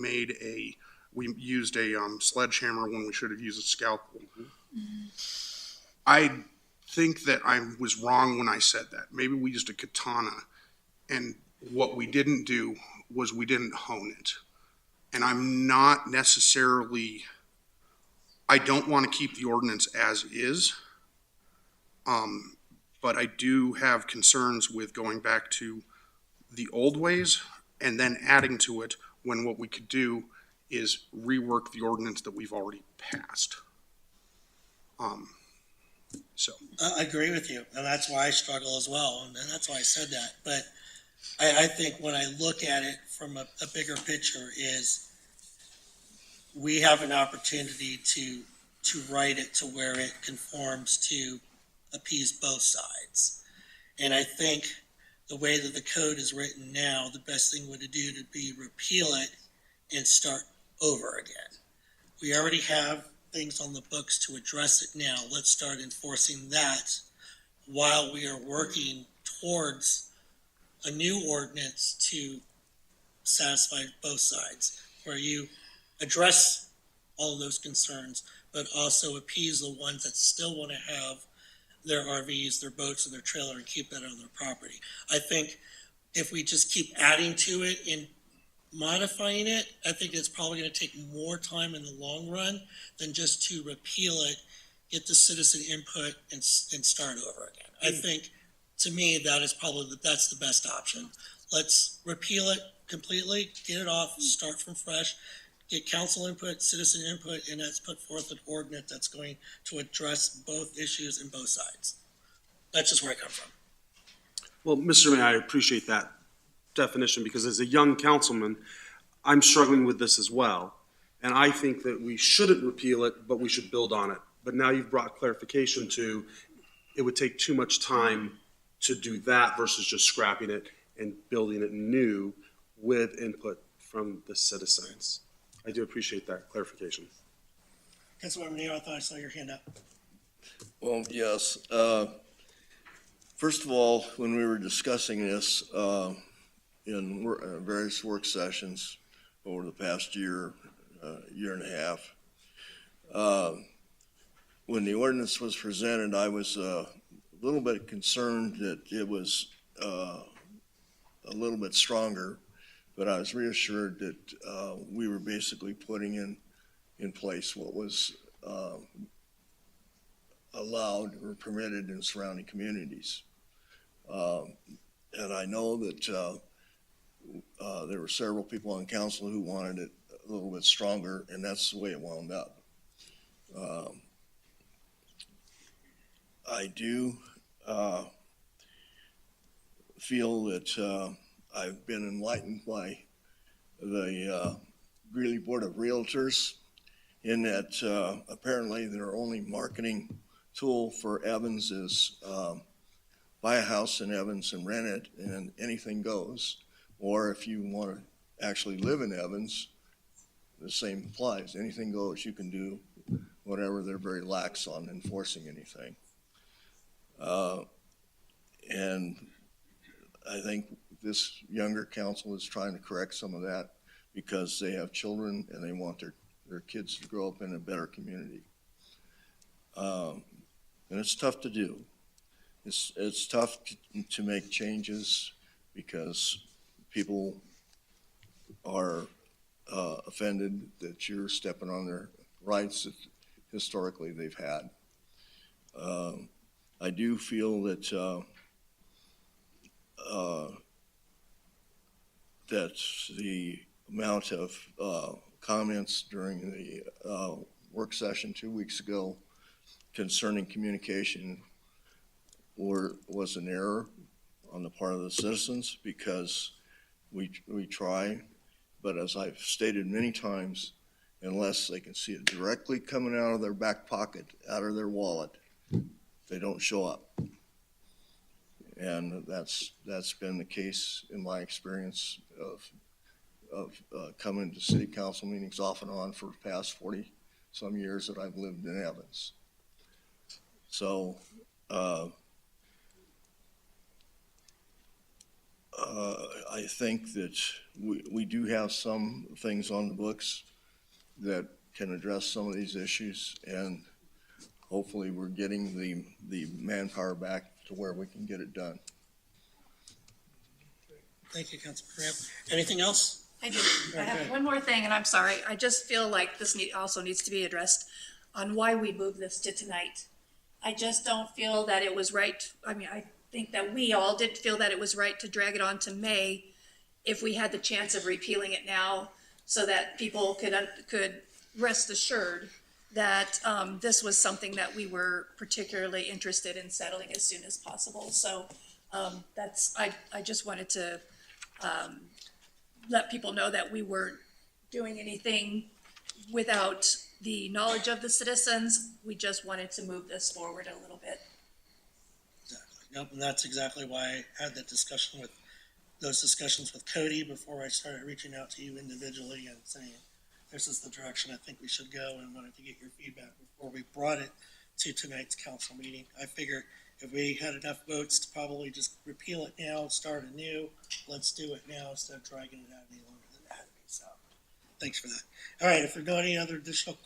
used a sledgehammer when we should have used a scalpel. I think that I was wrong when I said that. Maybe we used a katana, and what we didn't do was we didn't hone it. And I'm not necessarily, I don't want to keep the ordinance as is, but I do have concerns with going back to the old ways and then adding to it when what we could do is rework the ordinance that we've already passed. I agree with you, and that's why I struggle as well, and that's why I said that. But I think when I look at it from a bigger picture is we have an opportunity to write it to where it conforms to appease both sides. And I think the way that the code is written now, the best thing would do to be repeal it and start over again. We already have things on the books to address it now. Let's start enforcing that while we are working towards a new ordinance to satisfy both sides, where you address all of those concerns, but also appease the ones that still want to have their RVs, their boats, and their trailer and keep that on their property. I think if we just keep adding to it and modifying it, I think it's probably going to take more time in the long run than just to repeal it, get the citizen input, and start over again. I think, to me, that's the best option. Let's repeal it completely, get it off, start from fresh, get council input, citizen input, and let's put forth an ordinance that's going to address both issues and both sides. That's just where I come from. Well, Mr. Mayor, I appreciate that definition because as a young councilman, I'm struggling with this as well. And I think that we shouldn't repeal it, but we should build on it. But now you've brought clarification to it would take too much time to do that versus just scrapping it and building it new with input from the citizens. I do appreciate that clarification. Councilmember Nero, I thought I saw your hand up. Well, yes. First of all, when we were discussing this, in various work sessions over the past year, year and a half. When the ordinance was presented, I was a little bit concerned that it was a little bit stronger, but I was reassured that we were basically putting in place what was allowed or permitted in surrounding communities. And I know that there were several people on council who wanted it a little bit stronger, and that's the way it wound up. I do feel that I've been enlightened by the Greeley Board of Realtors in that apparently their only marketing tool for Evans is buy a house in Evans and rent it and anything goes. Or if you want to actually live in Evans, the same applies. Anything goes, you can do whatever. They're very lax on enforcing anything. And I think this younger council is trying to correct some of that because they have children and they want their kids to grow up in a better community. And it's tough to do. It's tough to make changes because people are offended that you're stepping on their rights that historically they've had. I do feel that that the amount of comments during the work session 2 weeks ago concerning communication was an error on the part of the citizens because we try, but as I've stated many times, unless they can see it directly coming out of their back pocket, out of their wallet, they don't show up. And that's been the case in my experience of coming to city council meetings off and on for the past 40 some years that I've lived in Evans. So I think that we do have some things on the books that can address some of these issues, and hopefully we're getting the manpower back to where we can get it done. Thank you, Councilman Graham. Anything else? I do. I have one more thing, and I'm sorry. I just feel like this also needs to be addressed on why we moved this to tonight. I just don't feel that it was right. I mean, I think that we all did feel that it was right to drag it on to May if we had the chance of repealing it now so that people could rest assured that this was something that we were particularly interested in settling as soon as possible. So I just wanted to let people know that we weren't doing anything without the knowledge of the citizens. We just wanted to move this forward a little bit. Exactly. Yep, and that's exactly why I had that discussion with those discussions with Cody before I started reaching out to you individually and saying, this is the direction I think we should go, and wanted to get your feedback before we brought it to tonight's council meeting. I figure if we had enough votes to probably just repeal it now and start anew, let's do it now instead of dragging it out any longer than that. So thanks for that. All right, if there are no any other additional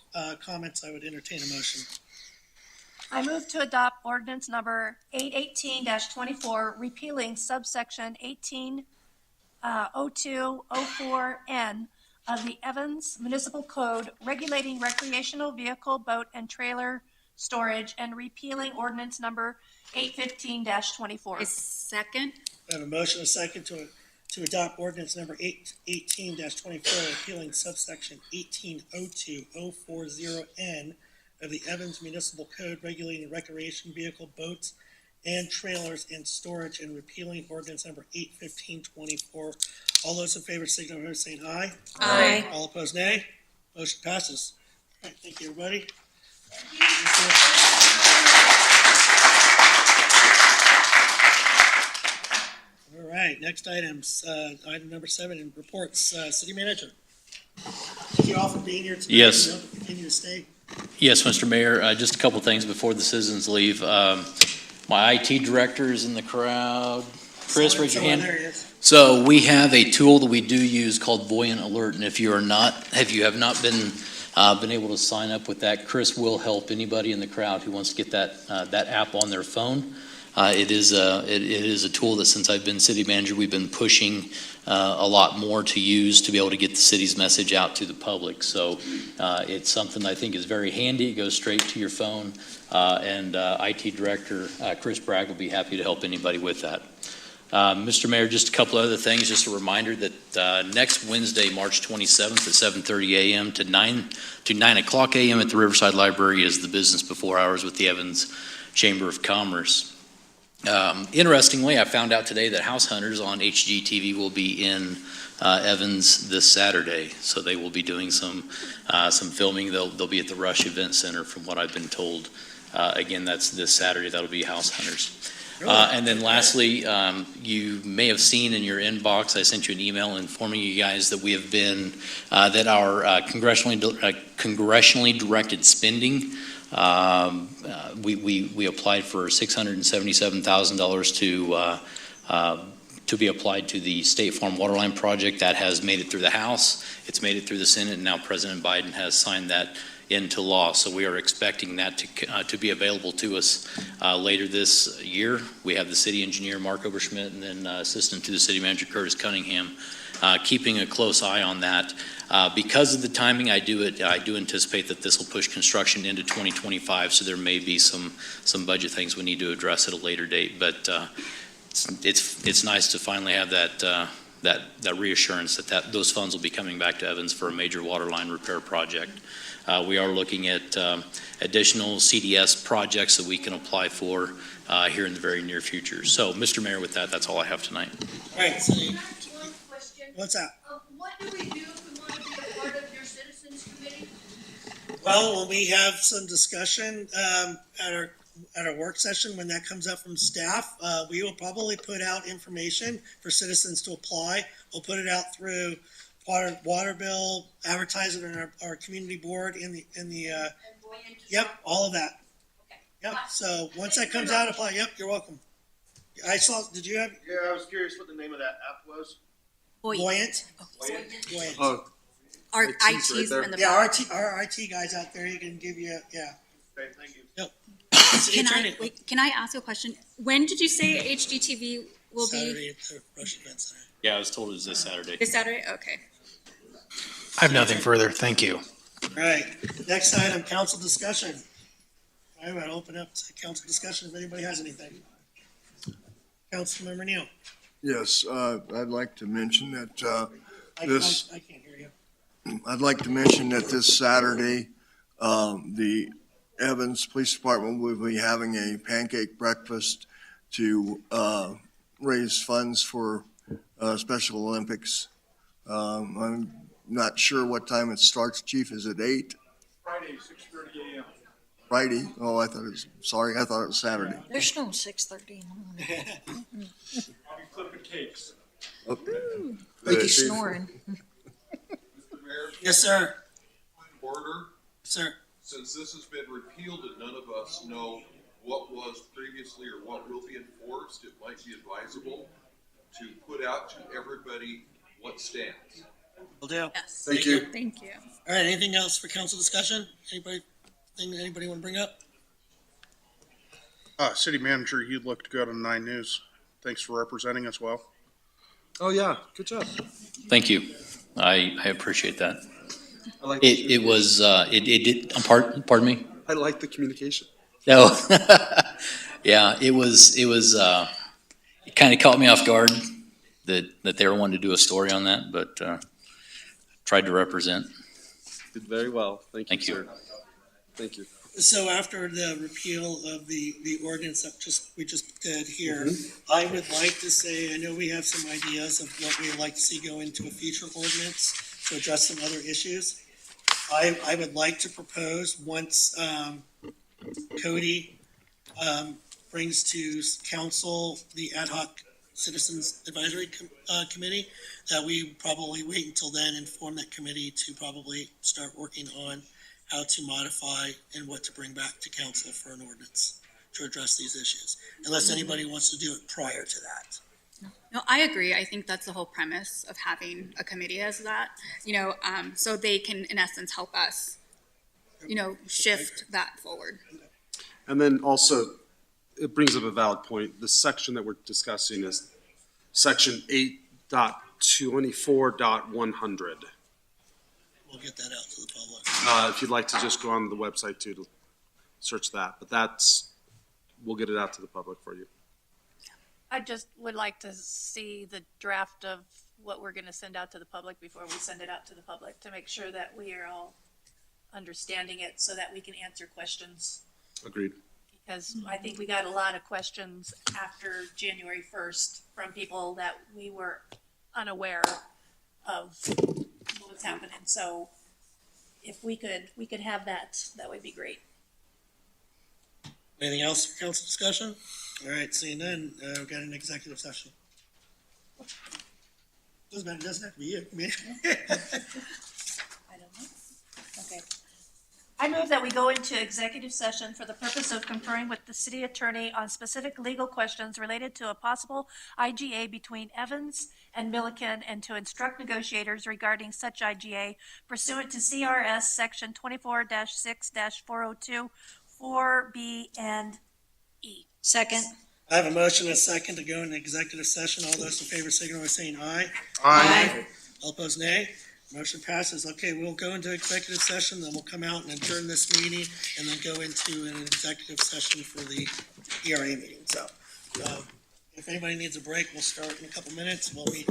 comments, I would entertain a motion. I move to adopt ordinance number 818-24, repealing subsection 180204N of the Evans Municipal Code regulating recreational vehicle, boat, and trailer storage, and repealing ordinance number 815-24. Second. I have a motion, a second to adopt ordinance number 818-24, repealing subsection 1802040N of the Evans Municipal Code regulating recreation vehicle, boats, and trailers and storage, and repealing ordinance number 815-24. All those in favor signify by saying aye. Aye. All opposed, nay. Motion passes. All right, thank you, everybody. All right, next items, item number 7, reports, city manager. Thank you all for being here tonight. Yes. You know, continue to stay. Yes, Mr. Mayor, just a couple things before the citizens leave. My IT director is in the crowd. Chris, raise your hand. There he is. So we have a tool that we do use called Voyant Alert, and if you have not been able to sign up with that, Chris will help anybody in the crowd who wants to get that app on their phone. It is a tool that since I've been city manager, we've been pushing a lot more to use to be able to get the city's message out to the public. So it's something I think is very handy. It goes straight to your phone, and IT Director Chris Bragg will be happy to help anybody with that. Mr. Mayor, just a couple other things. Just a reminder that next Wednesday, March 27th at 7:30 a.m. to 9 o'clock a.m. at the Riverside Library is the business before hours with the Evans Chamber of Commerce. Interestingly, I found out today that House Hunters on HGTV will be in Evans this Saturday, so they will be doing some filming. They'll be at the Rush Event Center, from what I've been told. Again, that's this Saturday. That'll be House Hunters. And then lastly, you may have seen in your inbox, I sent you an email informing you guys that we have been, that our congressionally directed spending, we applied for $677,000 to be applied to the State Farm Waterline project. That has made it through the House. It's made it through the Senate, and now President Biden has signed that into law. So we are expecting that to be available to us later this year. We have the city engineer, Mark Oberschmidt, and then assistant to the city manager, Curtis Cunningham, keeping a close eye on that. Because of the timing, I do anticipate that this will push construction into 2025, so there may be some budget things we need to address at a later date. But it's nice to finally have that reassurance that those funds will be coming back to Evans for a major water line repair project. We are looking at additional CDS projects that we can apply for here in the very near future. So, Mr. Mayor, with that, that's all I have tonight. All right, Cindy. What's that? What do we do if we want to be a part of your citizens committee? Well, when we have some discussion at our work session, when that comes up from staff, we will probably put out information for citizens to apply. We'll put it out through water bill, advertise it on our community board in the yep, all of that. Yep. So once that comes out, apply. Yep, you're welcome. I saw. Did you have? Yeah, I was curious what the name of that app was. Buoyant. Oh, Our IT's IT's right there. in the Yeah, back. our IT guys out there, you can give you, yeah. okay, thank you. Yep. City attorney. Can I ask a question? When did you say HGTV will Saturday be? at the Rush Event Center. Yeah, I was told it was this Saturday. This Saturday? Okay. I have nothing further. Thank you. All right, next item, council discussion. I'm going to open up to council discussion if anybody has anything. Councilmember Neal. Yes, I'd like to mention that I this. can't hear you. I'd like to mention that this Saturday, the Evans Police Department will be having a pancake breakfast to raise funds for Special Olympics. I'm not sure what time it starts. Chief, is it 8? Friday, 6:30 a.m. Friday? Oh, I thought it was Saturday. There's no 6:30 in the morning. I'll be flipping cakes. Like you snoring. Mr. Mayor, Yes, sir. Order, Sir. since this has been repealed and none of us know what was previously or what will be enforced, it might be advisable to put out to everybody what stands. Will do. Yes. Thank you. Thank you. All right, anything else for council discussion? Anybody want to bring up? City manager, you looked good on 9 News. Thanks for representing us well. Oh, yeah, good job. Thank you. I appreciate that. I like It was, it did, pardon me? I like the communication. No. Yeah, it was, it kind of caught me off guard that they were wanting to do a story on that, but tried to represent. Did very well. Thank you, Thank you. sir. Thank you. So after the repeal of the ordinance that we just did here, I would like to say, I know we have some ideas of what we would like to see go into a future ordinance to address some other issues. I would like to propose, once Cody brings to council the ad hoc Citizens Advisory Committee, that we probably wait until then and form that committee to probably start working on how to modify and what to bring back to council for an ordinance to address these issues, unless anybody wants to do it prior to that. No, I agree. I think that's the whole premise of having a committee as that, so they can, in essence, help us, shift that forward. And then also, it brings up a valid point. The section that we're discussing is section 8.24.100. We'll get that out to the public. If you'd like to just go on the website too to search that, but we'll get it out to the public for you. I just would like to see the draft of what we're gonna send out to the public before we send it out to the public, to make sure that we are all understanding it so that we can answer questions. Agreed. Because I think we got a lot of questions after January 1st from people that we were unaware of what was happening. So if we could have that, that would be great. Anything else for council discussion? All right, seeing none, we've got an executive session. Doesn't have to be you. I don't know. Okay. I move that we go into executive session for the purpose of conferring with the city attorney on specific legal questions related to a possible IGA between Evans and Milliken, and to instruct negotiators regarding such IGA pursuant to CRS section 24-6-402, 4B and E. Second. I have a motion and a second to go into executive session. All those in favor signal by saying aye. Aye. All opposed, nay. Motion passes. Okay, we'll go into executive session, then we'll come out and adjourn this meeting, and then go into an executive session for the ERA meeting. So, if anybody needs a break, we'll start in a couple minutes. We'll meet.